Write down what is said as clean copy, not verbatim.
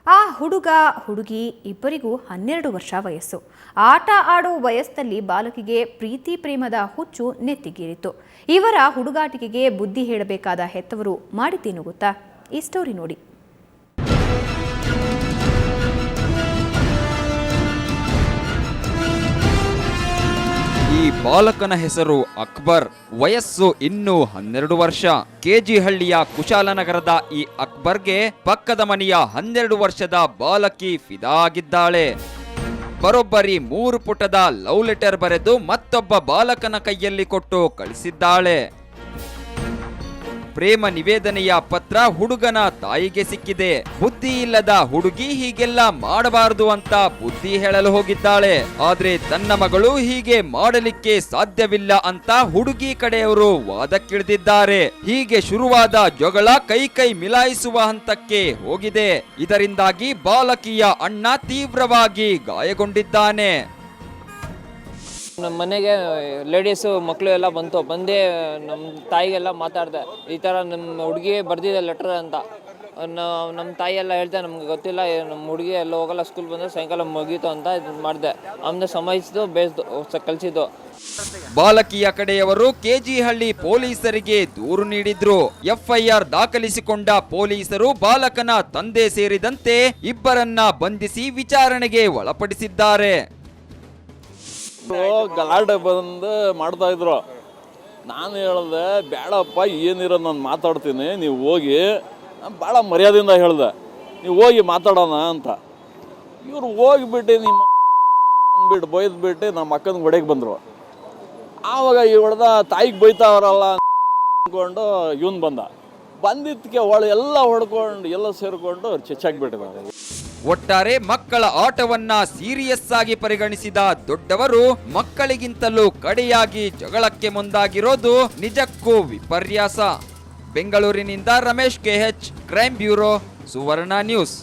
ಆ ಹುಡುಗ ಹುಡುಗಿ ಇಬ್ಬರಿಗೂ 12 ವರ್ಷ ವಯಸ್ಸು. ಆಟ ಆಡೋ ವಯಸ್ಸಲ್ಲಿ ಬಾಲಕಿಗೆ ಪ್ರೀತಿ ಪ್ರೇಮದ ಹುಚ್ಚು ನೆತ್ತಿಗೇರಿತು. ಇವರ ಹುಡುಗಾಟಿಕೆಗೆ ಬುದ್ಧಿ ಹೇಳಬೇಕಾದ ಹೆತ್ತವರು ಮಾಡಿದ್ದೇನು ಗೊತ್ತಾ? ಈ ಸ್ಟೋರಿ ನೋಡಿ. ಈ ಬಾಲಕನ ಹೆಸರು ಅಕ್ಬರ್. ವಯಸ್ಸು ಇನ್ನೂ 12 ವರ್ಷ. ಕೆಜಿಹಳ್ಳಿಯ ಕುಶಾಲನಗರದ ಈ ಅಕ್ಬರ್ಗೆ ಪಕ್ಕದ ಮನೆಯ 12 ವರ್ಷದ ಬಾಲಕಿ ಫಿದಾ ಆಗಿದ್ದಾಳೆ. ಬರೋಬ್ಬರಿ 3 ಪುಟದ ಲವ್ ಲೆಟರ್ ಬರೆದು ಮತ್ತೊಬ್ಬ ಬಾಲಕನ ಕೈಯಲ್ಲಿ ಕೊಟ್ಟು ಕಳಿಸಿದ್ದಾಳೆ. ಪ್ರೇಮ ನಿವೇದನೆಯ ಪತ್ರ ಹುಡುಗನ ತಾಯಿಗೆ ಸಿಕ್ಕಿದೆ. ಬುದ್ಧಿ ಇಲ್ಲದ ಹುಡುಗಿ ಹೀಗೆಲ್ಲ ಮಾಡಬಾರದು ಅಂತ ಬುದ್ಧಿ ಹೇಳಲು ಹೋಗಿದ್ದಾಳೆ. ಆದ್ರೆ ತನ್ನ ಮಗಳು ಹೀಗೆ ಮಾಡಲಿಕ್ಕೆ ಸಾಧ್ಯವಿಲ್ಲ ಅಂತ ಹುಡುಗಿ ಕಡೆಯವರು ವಾದಕ್ಕಿಳಿದಿದ್ದಾರೆ. ಹೀಗೆ ಶುರುವಾದ ಜಗಳ ಕೈ ಮಿಲಾಯಿಸುವ ಹಂತಕ್ಕೆ ಹೋಗಿದೆ. ಇದರಿಂದಾಗಿ ಬಾಲಕಿಯ ಅಣ್ಣ ತೀವ್ರವಾಗಿ ಗಾಯಗೊಂಡಿದ್ದಾನೆ. ನಮ್ಮ ಮನೆಗೆ ಲೇಡೀಸು ಮಕ್ಕಳು ಎಲ್ಲ ಬಂದೇ ನಮ್ಮ ತಾಯಿಗೆಲ್ಲ ಮಾತಾಡಿದೆ. ಈ ಥರ ನಮ್ಮ ಹುಡುಗಿ ಬರ್ದಿದೆ ಲೆಟರ್ ಅಂತ. ನಮ್ಮ ತಾಯಿ ಎಲ್ಲ ಹೇಳ್ದೆ, ನಮ್ಗೆ ಗೊತ್ತಿಲ್ಲ, ನಮ್ಮ ಹುಡುಗಿ ಎಲ್ಲ ಹೋಗಲ್ಲ, ಸ್ಕೂಲ್ ಬಂದರೆ ಸಾಯಂಕಾಲ ಮುಗೀತು ಅಂತ ಇದು ಮಾಡಿದೆ. ಆಮೇಲೆ ಸಮಯಿಸಿದ್ದು ಕಳಿಸಿದ್ದು. ಬಾಲಕಿಯ ಕಡೆಯವರು ಕೆಜಿಹಳ್ಳಿ ಪೊಲೀಸರಿಗೆ ದೂರು ನೀಡಿದ್ರು. ಎಫ್ಐಆರ್ ದಾಖಲಿಸಿಕೊಂಡ ಪೊಲೀಸರು ಬಾಲಕನ ತಂದೆ ಸೇರಿದಂತೆ ಇಬ್ಬರನ್ನ ಬಂಧಿಸಿ ವಿಚಾರಣೆಗೆ ಒಳಪಡಿಸಿದ್ದಾರೆ. ಗಲಾಟೆ ಬಂದು ಮಾಡ್ತಾ ಇದ್ರು. ನಾನು ಹೇಳ್ದೆ, ಬೇಡಪ್ಪ, ಏನಿರೋ ನಾನು ಮಾತಾಡ್ತೀನಿ, ನೀವು ಹೋಗಿ. ನಾನು ಭಾಳ ಮರ್ಯಾದೆಯಿಂದ ಹೇಳ್ದೆ, ನೀವು ಹೋಗಿ ಮಾತಾಡೋಣ ಅಂತ. ಇವ್ರು ಹೋಗಿಬಿಟ್ಟು ನಿಮ್ಮ ಅಂದ್ಬಿಟ್ಟು ಬೈದ್ಬಿಟ್ಟು ನಮ್ಮ ಅಕ್ಕನ ಹೊಡೆಗೆ ಬಂದರು. ಆವಾಗ ಹೊಡೆದ ತಾಯಿಗೆ ಬೈತಾವ್ರಲ್ಲ ಅಂದ್ಕೊಂಡು ಇವನು ಬಂದಿದ್ದಕ್ಕೆ ಎಲ್ಲ ಹೊಡ್ಕೊಂಡು ಎಲ್ಲ ಸೇರಿಕೊಂಡು ಚೆಚ್ಚಾಕ್ಬಿಟ್ಟಿದ್ದಾರೆ. ಒಟ್ಟಾರೆ ಮಕ್ಕಳ ಆಟವನ್ನ ಸೀರಿಯಸ್ ಆಗಿ ಪರಿಗಣಿಸಿದ ದೊಡ್ಡವರು ಮಕ್ಕಳಿಗಿಂತಲೂ ಕಡೆಯಾಗಿ ಜಗಳಕ್ಕೆ ಮುಂದಾಗಿರೋದು ನಿಜಕ್ಕೂ ವಿಪರ್ಯಾಸ. ಬೆಂಗಳೂರಿನಿಂದ ರಮೇಶ್ KH, ಕ್ರೈಮ್ ಬ್ಯೂರೋ, ಸುವರ್ಣ ನ್ಯೂಸ್.